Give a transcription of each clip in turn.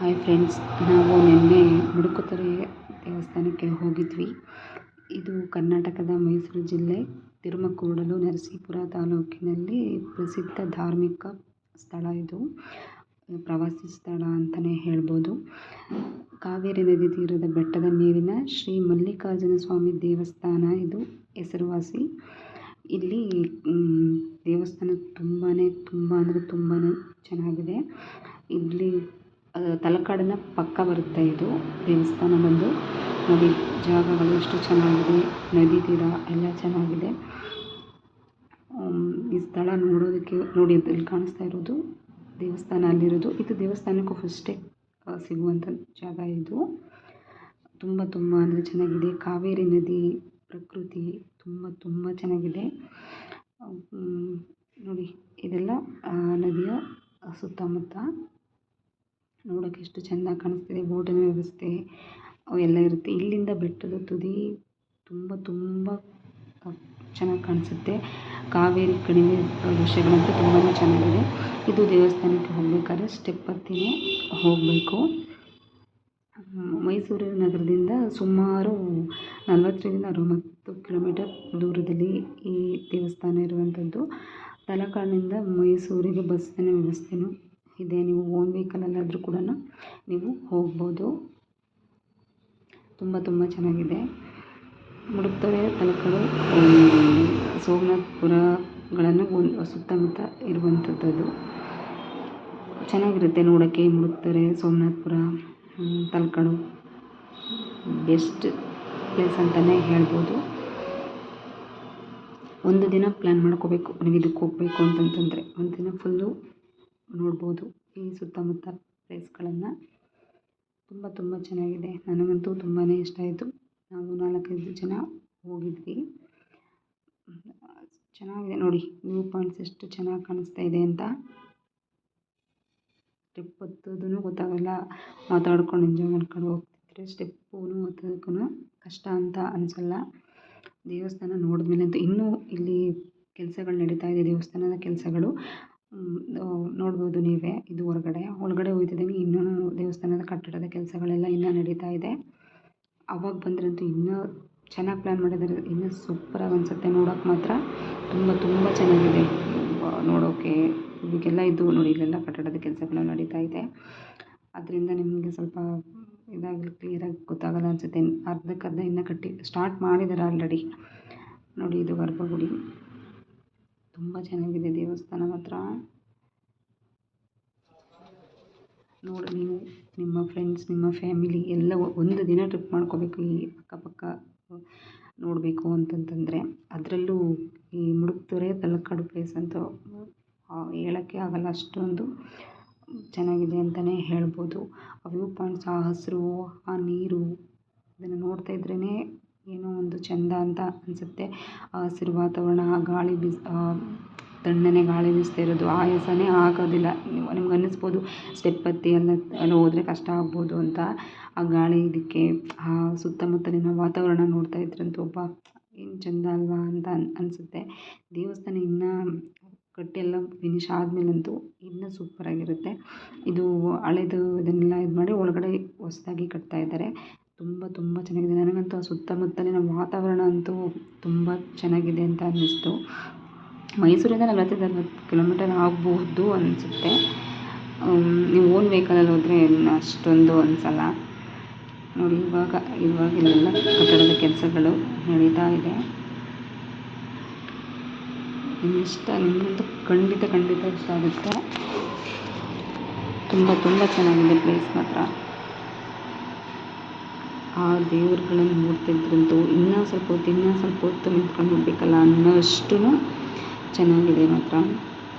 Hi friends, ನಾವು ನಿನ್ನೆ ಮುಡುಕುತೊರೆ ದೇವಸ್ಥಾನಕ್ಕೆ ಹೋಗಿದ್ವಿ. ಇದು ಕರ್ನಾಟಕದ ಮೈಸೂರು ಜಿಲ್ಲೆ ತಿರುಮಕೂಡಲು ನರಸೀಪುರ ತಾಲೂಕಿನಲ್ಲಿ ಪ್ರಸಿದ್ಧ ಧಾರ್ಮಿಕ ಸ್ಥಳ. ಇದು ಪ್ರವಾಸಿ ಸ್ಥಳ ಅಂತಲೇ ಹೇಳ್ಬೋದು. ಕಾವೇರಿ ನದಿ ತೀರದ ಬೆಟ್ಟದ ಮೇಲಿನ ಶ್ರೀ ಮಲ್ಲಿಕಾರ್ಜುನ ಸ್ವಾಮಿ ದೇವಸ್ಥಾನ ಇದು ಹೆಸರುವಾಸಿ. ಇಲ್ಲಿ ದೇವಸ್ಥಾನ ತುಂಬ ಚೆನ್ನಾಗಿದೆ. ಇಲ್ಲಿ ತಲಕಾಡಿನ ಪಕ್ಕ ಬರುತ್ತೆ ಇದು ದೇವಸ್ಥಾನ ಬಂದು. ನೋಡಿ, ಜಾಗಗಳು ಎಷ್ಟು ಚೆನ್ನಾಗಿದೆ, ನದಿ ತೀರ ಎಲ್ಲ ಚೆನ್ನಾಗಿದೆ. ಈ ಸ್ಥಳ ನೋಡೋದಕ್ಕೆ ನೋಡಿ, ಇಲ್ಲಿ ಕಾಣಿಸ್ತಾ ಇರೋದು ದೇವಸ್ಥಾನ ಅಲ್ಲಿರೋದು. ಇದು ದೇವಸ್ಥಾನಕ್ಕೂ ಫಸ್ಟೇ ಸಿಗುವಂಥ ಜಾಗ ಇದು. ತುಂಬ ಚೆನ್ನಾಗಿದೆ. ಕಾವೇರಿ ನದಿ ಪ್ರಕೃತಿ ತುಂಬ ಚೆನ್ನಾಗಿದೆ. ನೋಡಿ, ಇದೆಲ್ಲ ನದಿಯ ಸುತ್ತಮುತ್ತ ನೋಡೋಕ್ಕೆ ಎಷ್ಟು ಚೆಂದ ಕಾಣಿಸ್ತಿದೆ. ಬೋಟಿನ ವ್ಯವಸ್ಥೆ ಅವೆಲ್ಲ ಇರುತ್ತೆ. ಇಲ್ಲಿಂದ ಬೆಟ್ಟದ ತುದಿ ತುಂಬ ಚೆನ್ನಾಗಿ ಕಾಣಿಸುತ್ತೆ. ಕಾವೇರಿ ಕಣಿವೆ ದೃಶ್ಯಗಳಂತೂ ತುಂಬಾ ಚೆನ್ನಾಗಿದೆ. ಇದು ದೇವಸ್ಥಾನಕ್ಕೆ ಹೋಗಬೇಕಾದ್ರೆ ಸ್ಟೆಪ್ ಹತ್ತಿನೇ ಹೋಗಬೇಕು. ಮೈಸೂರು ನಗರದಿಂದ ಸುಮಾರು 40-60 ಕಿಲೋಮೀಟರ್ ದೂರದಲ್ಲಿ ಈ ದೇವಸ್ಥಾನ ಇರುವಂಥದ್ದು. ತಲಕಾಡಿನಿಂದ ಮೈಸೂರಿಗೆ ಬಸ್ಸಿನ ವ್ಯವಸ್ಥೆನೂ ಇದೆ. ನೀವು ಓನ್ ವೆಹಿಕಲಲ್ಲಾದರೂ ಕೂಡ ನೀವು ಹೋಗ್ಬೋದು. ತುಂಬ ಚೆನ್ನಾಗಿದೆ. ಮುಡುಕ್ತೊರೆ, ತಲಕಾಡು, ಸೋಮನಾಥಪುರಗಳನ್ನು ಸುತ್ತಮುತ್ತ ಇರುವಂಥದ್ದು. ಚೆನ್ನಾಗಿರುತ್ತೆ ನೋಡೋಕ್ಕೆ. ಮುಡುಕ್ತೊರೆ, ಸೋಮನಾಥಪುರ, ತಲಕಾಡು ಬೆಸ್ಟ್ ಪ್ಲೇಸ್ ಅಂತಲೇ ಹೇಳ್ಬೋದು. ಒಂದು ದಿನ ಪ್ಲ್ಯಾನ್ ಮಾಡ್ಕೋಬೇಕು ನೀವು ಇದಕ್ಕೆ ಹೋಗಬೇಕು ಅಂತಂತಂದರೆ. ಒಂದು ದಿನ ಫುಲ್ಲು ನೋಡ್ಬೋದು ಈ ಸುತ್ತಮುತ್ತ ಪ್ಲೇಸ್ಗಳನ್ನು. ತುಂಬ ಚೆನ್ನಾಗಿದೆ. ನನಗಂತೂ ತುಂಬಾ ಇಷ್ಟ ಆಯಿತು. ನಾವು 4-5 ಜನ ಹೋಗಿದ್ವಿ. ಚೆನ್ನಾಗಿದೆ ನೋಡಿ, ವ್ಯೂ ಪಾಯಿಂಟ್ಸ್ ಎಷ್ಟು ಚೆನ್ನಾಗಿ ಕಾಣಿಸ್ತಾ ಇದೆ ಅಂತ. ಸ್ಟೆಪ್ ಹತ್ತೋದೂ ಗೊತ್ತಾಗಲ್ಲ, ಮಾತಾಡ್ಕೊಂಡು ಎಂಜಾಯ್ ಮಾಡ್ಕೊಂಡು ಹೋಗ್ತಿದ್ರೆ ಸ್ಟೆಪ್ಪೂ ಹತ್ತೋದಕ್ಕೂ ಕಷ್ಟ ಅಂತ ಅನಿಸಲ್ಲ. ದೇವಸ್ಥಾನ ನೋಡಿದ್ಮೇಲೆ ಅಂತೂ ಇನ್ನೂ ಇಲ್ಲಿ ಕೆಲಸಗಳು ನಡೀತಾ ಇದೆ. ದೇವಸ್ಥಾನದ ಕೆಲಸಗಳು ನೋಡ್ಬೋದು ನೀವೇ. ಇದು ಒಳಗಡೆ ಹೋಗ್ತಿದ್ದೀನಿ. ಇನ್ನೂ ದೇವಸ್ಥಾನದ ಕಟ್ಟಡದ ಕೆಲಸಗಳೆಲ್ಲ ಇನ್ನೂ ನಡೀತಾ ಇದೆ. ಅವಾಗ ಬಂದ್ರಂತೂ ಇನ್ನೂ ಚೆನ್ನಾಗಿ ಪ್ಲ್ಯಾನ್ ಮಾಡಿದ್ದಾರೆ. ಇನ್ನೂ ಸೂಪರಾಗಿ ಅನಿಸುತ್ತೆ ನೋಡೋಕೆ ಮಾತ್ರ. ತುಂಬ ಚೆನ್ನಾಗಿದೆ ನೋಡೋಕ್ಕೆ. ಈಗೆಲ್ಲ ಇದು ನೋಡಿ, ಇಲ್ಲೆಲ್ಲ ಕಟ್ಟಡದ ಕೆಲಸಗಳು ನಡೀತಾ ಇದೆ. ಅದರಿಂದ ನಿಮಗೆ ಸ್ವಲ್ಪ ಕ್ಲಿಯರಾಗಿ ಗೊತ್ತಾಗಲ್ಲ ಅನಿಸುತ್ತೆ. ಅರ್ಧಕ್ಕರ್ಧ ಇನ್ನೂ ಸ್ಟಾರ್ಟ್ ಮಾಡಿದ್ದಾರೆ ಆಲ್ರೆಡಿ. ನೋಡಿ, ಇದು ಗರ್ಭಗುಡಿ. ತುಂಬ ಚೆನ್ನಾಗಿದೆ ದೇವಸ್ಥಾನ ಮಾತ್ರ. ನೋಡಿ, ನೀವು ನಿಮ್ಮ ಫ್ರೆಂಡ್ಸ್, ನಿಮ್ಮ ಫ್ಯಾಮಿಲಿ ಎಲ್ಲ ಒಂದು ದಿನ ಟ್ರಿಪ್ ಮಾಡ್ಕೋಬೇಕು ಈ ಅಕ್ಕಪಕ್ಕ ನೋಡಬೇಕು ಅಂತಂತಂದರೆ. ಅದರಲ್ಲೂ ಈ ಮುಡುಕ್ತೊರೆ, ತಲಕಾಡು ಪ್ಲೇಸ್ ಅಂತೂ ಹೇಳೋಕ್ಕೆ ಆಗಲ್ಲ, ಅಷ್ಟೊಂದು ಚೆನ್ನಾಗಿದೆ ಅಂತಲೇ ಹೇಳ್ಬೋದು. ಆ ವ್ಯೂ ಪಾಯಿಂಟ್ಸ್, ಆ ಹಸಿರು, ಆ ನೀರು, ಅದನ್ನು ನೋಡ್ತಾ ಇದ್ರೇ ಏನೋ ಒಂದು ಚೆಂದ ಅಂತ ಅನಿಸುತ್ತೆ. ಆ ಹಸಿರು ವಾತಾವರಣ, ಆ ಗಾಳಿ ತಣ್ಣನೆ ಗಾಳಿ ಬೀಸ್ತಾ ಇರೋದು, ಆಯಾಸನೇ ಆಗೋದಿಲ್ಲ. ನಿಮ್ಗೆ ಅನ್ನಿಸ್ಬೋದು ಸ್ಟೆಪ್ ಹತ್ತಿ ಎಲ್ಲ ಹೋದರೆ ಕಷ್ಟ ಆಗ್ಬೋದು ಅಂತ. ಆ ಗಾಳಿ ಇದಕ್ಕೆ, ಆ ಸುತ್ತಮುತ್ತಲಿನ ವಾತಾವರಣ ನೋಡ್ತಾ ಇದ್ರಂತೂ ಏನು ಚೆಂದ ಅಲ್ವಾ ಅಂತ ಅನಿಸುತ್ತೆ. ದೇವಸ್ಥಾನ ಇನ್ನೂ ಕಟ್ಟೆಲ್ಲ ಫಿನಿಶ್ ಆದಮೇಲಂತೂ ಇನ್ನೂ ಸೂಪರಾಗಿರುತ್ತೆ. ಇದು ಹಳೇದು ಇದನ್ನೆಲ್ಲ ಇದು ಮಾಡಿ ಒಳಗಡೆ ಹೊಸದಾಗಿ ಕಟ್ತಾ ಇದ್ದಾರೆ. ತುಂಬ ಚೆನ್ನಾಗಿದೆ. ನನಗಂತೂ ಆ ಸುತ್ತಮುತ್ತಲಿನ ವಾತಾವರಣ ಅಂತೂ ತುಂಬ ಚೆನ್ನಾಗಿದೆ ಅಂತ ಅನ್ನಿಸ್ತು. ಮೈಸೂರಿಂದ 40-60 ಕಿಲೋಮೀಟರ್ ಆಗಬಹುದು ಅನಿಸುತ್ತೆ. ನೀವು ಓನ್ ವೆಹಿಕಲಲ್ಲಿ ಹೋದರೆ ಅಷ್ಟೊಂದು ಅನಿಸಲ್ಲ. ನೋಡಿ, ಇವಾಗ ಇಲ್ಲೆಲ್ಲ ಕಟ್ಟಡದ ಕೆಲಸಗಳು ನಡೀತಾ ಇದೆ. ನಿಮಗಂತೂ ಖಂಡಿತ ಇಷ್ಟ ಆಗುತ್ತೆ. ತುಂಬ ಚೆನ್ನಾಗಿದೆ ಪ್ಲೇಸ್ ಮಾತ್ರ. ಆ ದೇವರುಗಳನ್ನು ನೋಡ್ತಿದ್ರಂತೂ ಇನ್ನೂ ಸ್ವಲ್ಪ ಹೊತ್ತು ನಿಂತ್ಕೊಂಡು ಹೋಗ್ಬೇಕಲ್ಲ ಅನ್ನೋಷ್ಟು ಚೆನ್ನಾಗಿದೆ ಮಾತ್ರ.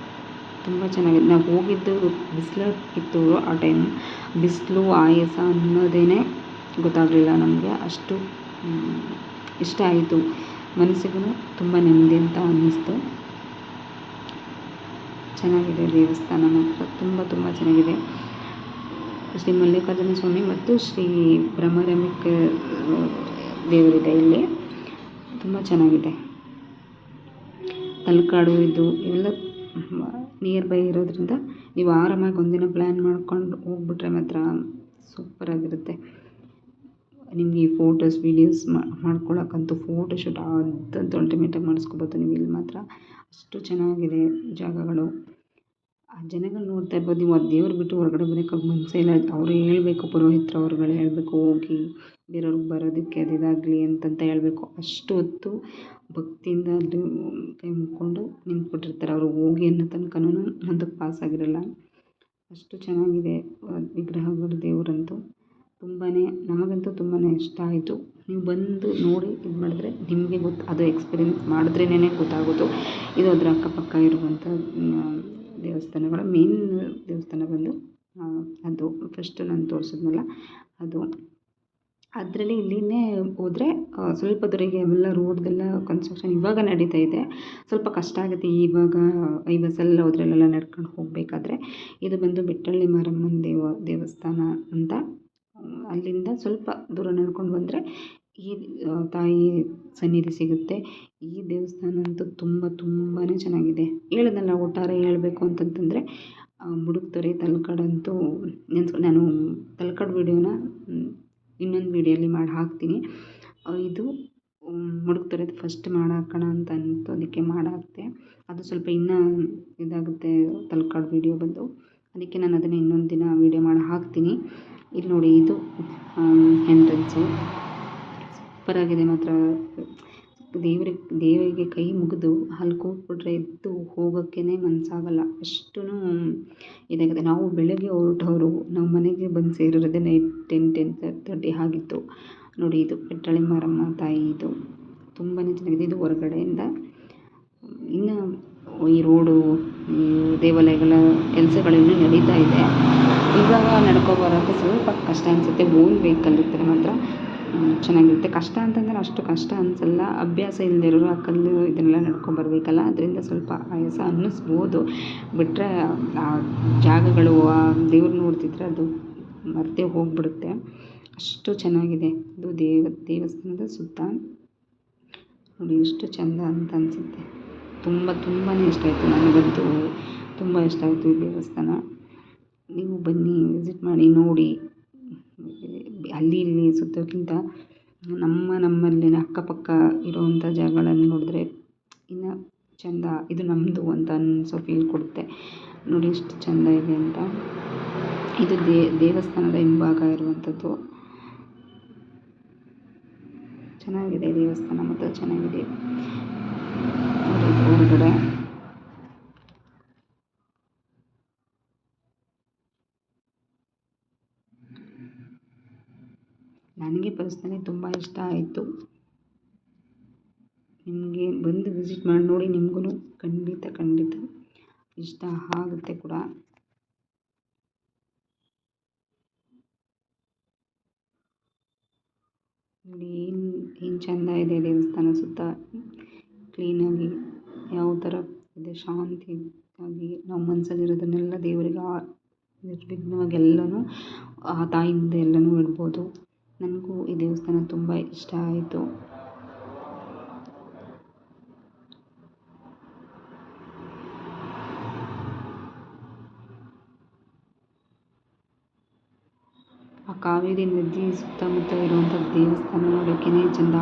ತುಂಬ ಚೆನ್ನಾಗಿದೆ. ನಾವು ಹೋಗಿದ್ದು ಬಿಸಿಲು ಇತ್ತು ಆ ಟೈಮ್. ಬಿಸಿಲು, ಆಯಾಸ ಅನ್ನೋದೇ ಗೊತ್ತಾಗಲಿಲ್ಲ ನಮಗೆ. ಅಷ್ಟು ಇಷ್ಟ ಆಯಿತು. ಮನಸ್ಸಿಗೂ ತುಂಬ ನೆಮ್ಮದಿ ಅಂತ ಅನ್ನಿಸ್ತು. ಚೆನ್ನಾಗಿದೆ ದೇವಸ್ಥಾನ ಮಾತ್ರ. ತುಂಬ ಚೆನ್ನಾಗಿದೆ. ಶ್ರೀ ಮಲ್ಲಿಕಾರ್ಜುನ ಸ್ವಾಮಿ ಮತ್ತು ಶ್ರೀ ಭ್ರಮರಾಂಬಿಕೆ ದೇವರಿದೆ ಇಲ್ಲಿ. ತುಂಬ ಚೆನ್ನಾಗಿದೆ. ತಲಕಾಡು ಇವೆಲ್ಲ ನಿಯರ್ ಬೈ ಇರೋದ್ರಿಂದ ನೀವು ಆರಾಮಾಗಿ ಒಂದಿನ ಪ್ಲ್ಯಾನ್ ಮಾಡ್ಕೊಂಡು ಹೋಗ್ಬಿಟ್ರೆ ಮಾತ್ರ ಸೂಪರಾಗಿರುತ್ತೆ. ನಿಮಗೆ ಈ ಫೋಟೋಸ್ ವೀಡಿಯೋಸ್ ಮಾಡ್ಕೊಳಕ್ಕಂತೂ ಫೋಟೋಶೂಟ್ ಅದಂತೂ ಅಲ್ಟಿಮೇಟಾಗಿ ಮಾಡಿಸ್ಕೋಬೋದು ನೀವು ಇಲ್ಲಿ ಮಾತ್ರ. ಅಷ್ಟು ಚೆನ್ನಾಗಿದೆ ಜಾಗಗಳು. ಆ ಜನಗಳು ನೋಡ್ತಾ ಇರ್ಬೋದು. ನೀವು ಆ ದೇವ್ರು ಬಿಟ್ಟು ಹೊರಗಡೆ ಬರೋಕ್ಕೆ ಮನಸ್ಸೇ ಇಲ್ಲ. ಅವರು ಹೇಳಬೇಕು, ಪುರೋಹಿತರು ಅವ್ರುಗಳು ಹೇಳಬೇಕು, ಹೋಗಿ ಬೇರೆಯವ್ರಿಗೆ ಬರೋದಕ್ಕೆ ಅದು ಇದಾಗಲಿ ಅಂತಂತ ಹೇಳಬೇಕು. ಅಷ್ಟು ಹೊತ್ತು ಭಕ್ತಿಯಿಂದ ಅಲ್ಲಿ ಕೈ ಮುಕ್ಕೊಂಡು ನಿಂತ್ಬಿಟ್ಟಿರ್ತಾರೆ. ಅವರು ಹೋಗಿ ಅನ್ನೋ ತನಕನೂ ಮುಂದಕ್ಕೆ ಪಾಸ್ ಆಗಿರಲ್ಲ. ಅಷ್ಟು ಚೆನ್ನಾಗಿದೆ ವಿಗ್ರಹಗಳು ದೇವರಂತೂ. ನಮಗಂತೂ ತುಂಬಾ ಇಷ್ಟ ಆಯಿತು. ನೀವು ಬಂದು ನೋಡಿ ಇದು ಮಾಡಿದ್ರೆ ನಿಮಗೆ ಅದು ಎಕ್ಸ್ಪೀರಿಯೆನ್ಸ್ ಮಾಡಿದ್ರೇನೆ ಗೊತ್ತಾಗೋದು. ಇದು ಅದರ ಅಕ್ಕಪಕ್ಕ ಇರುವಂಥ ದೇವಸ್ಥಾನಗಳ ಮೇನ್ ದೇವಸ್ಥಾನ ಬಂದು ಅದು ಫಸ್ಟ್ ನಾನು ತೋರಿಸಿದ್ನಲ್ಲ ಅದು. ಅದರಲ್ಲಿ ಇಲ್ಲಿನೇ ಹೋದರೆ ಸ್ವಲ್ಪ ದೂರಿಗೆ ಎಲ್ಲ ರೋಡ್ದೆಲ್ಲ ಕನ್ಸ್ಟ್ರಕ್ಷನ್ ಇವಾಗ ನಡೀತಾ ಇದೆ. ಸ್ವಲ್ಪ ಕಷ್ಟ ಆಗುತ್ತೆ ಇವಾಗ ಈ ಬಸ್ಸಲ್ಲಿ ಹೋದ್ರಲ್ಲೆಲ್ಲ ನಡ್ಕೊಂಡು ಹೋಗಬೇಕಾದ್ರೆ. ಇದು ಬಂದು ಬೆಟ್ಟಳ್ಳಿ ಮಾರಮ್ಮನ ದೇವಸ್ಥಾನ ಅಂತ. ಅಲ್ಲಿಂದ ಸ್ವಲ್ಪ ದೂರ ನಡ್ಕೊಂಡು ಬಂದರೆ ಈ ತಾಯಿ ಸನ್ನಿಧಿ ಸಿಗುತ್ತೆ. ಈ ದೇವಸ್ಥಾನ ಅಂತೂ ತುಂಬಾ ಚೆನ್ನಾಗಿದೆ. ಹೇಳಿದ್ನಲ್ಲ, ಒಟ್ಟಾರೆ ಹೇಳಬೇಕು ಅಂತಂತಂದರೆ ಮುಡುಕ್ತೊರೆ ತಲಕಾಡಂತೂ ನಾನು ತಲಕಾಡು ವೀಡಿಯೋನ ಇನ್ನೊಂದು ವೀಡಿಯೋಲಿ ಮಾಡಿ ಹಾಕ್ತೀನಿ. ಇದು ಮುಡುಕ್ತೊರೆದು ಫಸ್ಟ್ ಮಾಡಾಕೋಣ ಅಂತ ಅಂತು ಅದಕ್ಕೆ ಮಾಡಾಕ್ತೆ. ಅದು ಸ್ವಲ್ಪ ಇನ್ನೂ ಇದಾಗುತ್ತೆ ತಲಕಾಡು ವೀಡಿಯೋ ಬಂದು. ಅದಕ್ಕೆ ನಾನು ಅದನ್ನು ಇನ್ನೊಂದು ದಿನ ವೀಡಿಯೋ ಮಾಡಿ ಹಾಕ್ತೀನಿ. ಇಲ್ಲಿ ನೋಡಿ, ಇದು ಎಂಟ್ರೆನ್ಸು. ಸೂಪರಾಗಿದೆ ಮಾತ್ರ. ದೇವರಿಗೆ ಕೈ ಮುಗಿದು ಅಲ್ಲಿ ಕೂತ್ಬಿಟ್ರೆ ಎದ್ದು ಹೋಗೋಕ್ಕೇ ಮನಸ್ಸಾಗಲ್ಲ. ಅಷ್ಟೂ ಇದಾಗಿದೆ. ನಾವು ಬೆಳಗ್ಗೆ ಹೊರಟವರು ನಾವು ಮನೆಗೆ ಬಂದು ಸೇರಿರೋದೇ ನೈಟ್ 10:30 ಆಗಿತ್ತು. ನೋಡಿ, ಇದು ಬೆಟ್ಟಳ್ಳಿ ಮಾರಮ್ಮ ತಾಯಿ. ಇದು ತುಂಬಾ ಚೆನ್ನಾಗಿದೆ. ಇದು ಹೊರಗಡೆಯಿಂದ. ಇನ್ನು ಈ ರೋಡು, ಈ ದೇವಾಲಯಗಳ ಕೆಲಸಗಳಿನ್ನೂ ನಡೀತಾ ಇದೆ. ಇವಾಗ ನಡ್ಕೊಬರೋಕ್ಕೆ ಸ್ವಲ್ಪ ಕಷ್ಟ ಅನಿಸುತ್ತೆ. ಓನ್ ವೆಹಿಕಲ್ ಇದ್ದರೆ ಮಾತ್ರ ಚೆನ್ನಾಗಿರುತ್ತೆ. ಕಷ್ಟ ಅಂತಂದರೆ ಅಷ್ಟು ಕಷ್ಟ ಅನಿಸಲ್ಲ. ಅಭ್ಯಾಸ ಇಲ್ಲದೆ ಇರೋರು ಆ ಕಲ್ಲು ಇದನ್ನೆಲ್ಲ ನಡ್ಕೊಂಬರ್ಬೇಕಲ್ಲ, ಅದರಿಂದ ಸ್ವಲ್ಪ ಆಯಾಸ ಅನ್ನಿಸ್ಬೋದು. ಬಿಟ್ಟರೆ ಆ ಜಾಗಗಳು, ಆ ದೇವ್ರು ನೋಡ್ತಿದ್ರೆ ಅದು ಮರೆತೇ ಹೋಗಿಬಿಡುತ್ತೆ. ಅಷ್ಟು ಚೆನ್ನಾಗಿದೆ. ಇದು ದೇವಸ್ಥಾನದ ಸುತ್ತ ನೋಡಿ ಎಷ್ಟು ಚೆಂದ ಅಂತ ಅನಿಸುತ್ತೆ. ತುಂಬಾ ಇಷ್ಟ ಆಯಿತು. ನನಗಂತೂ ತುಂಬ ಇಷ್ಟ ಆಯಿತು ಈ ದೇವಸ್ಥಾನ. ನೀವು ಬನ್ನಿ, ವಿಸಿಟ್ ಮಾಡಿ, ನೋಡಿ. ಅಲ್ಲಿ ಇಲ್ಲಿ ಸುತ್ತೋಕ್ಕಿಂತ ನಮ್ಮಲ್ಲಿನ ಅಕ್ಕಪಕ್ಕ ಇರೋವಂಥ ಜಾಗಗಳನ್ನು ನೋಡಿದ್ರೆ ಇನ್ನು ಚೆಂದ, ಇದು ನಮ್ಮದು ಅಂತ ಅನಿಸೋ ಫೀಲ್ ಕೊಡುತ್ತೆ. ನೋಡಿ ಎಷ್ಟು ಚೆಂದ ಇದೆ ಅಂತ. ಇದು ದೇವಸ್ಥಾನದ ಹಿಂಭಾಗ ಇರುವಂಥದ್ದು. ಚೆನ್ನಾಗಿದೆ ದೇವಸ್ಥಾನ ಮತ್ತು ಚೆನ್ನಾಗಿದೆ. ಹೊರಗಡೆ ನನಗೆ ಪರ್ಸ್ನಲಿ ತುಂಬ ಇಷ್ಟ ಆಯಿತು. ನಿಮಗೆ ಬಂದು ವಿಸಿಟ್ ಮಾಡಿ ನೋಡಿ, ನಿಮಗೂ ಖಂಡಿತ ಇಷ್ಟ ಆಗುತ್ತೆ ಕೂಡ. ನೋಡಿ ಏನು ಚೆಂದ ಇದೆ ದೇವಸ್ಥಾನ. ಸುತ್ತ ಕ್ಲೀನಾಗಿ ಯಾವ ಥರ ಇದೆ, ಶಾಂತಿಯಾಗಿ ನಾವು ಮನಸ್ಸಲ್ಲಿರೋದನ್ನೆಲ್ಲ ದೇವರಿಗೆ ನಿರ್ವಿಘ್ನವಾಗಿ ಎಲ್ಲನೂ ಆ ತಾಯಿ ಮುಂದೆ ಎಲ್ಲನೂ ಇಡ್ಬೋದು. ನನಗೂ ಈ ದೇವಸ್ಥಾನ ತುಂಬ ಇಷ್ಟ ಆಯಿತು. ಆ ಕಾವೇರಿ ನದಿ ಸುತ್ತಮುತ್ತ ಇರುವಂಥ ದೇವಸ್ಥಾನ ನೋಡೋಕ್ಕೇ ಚೆಂದ.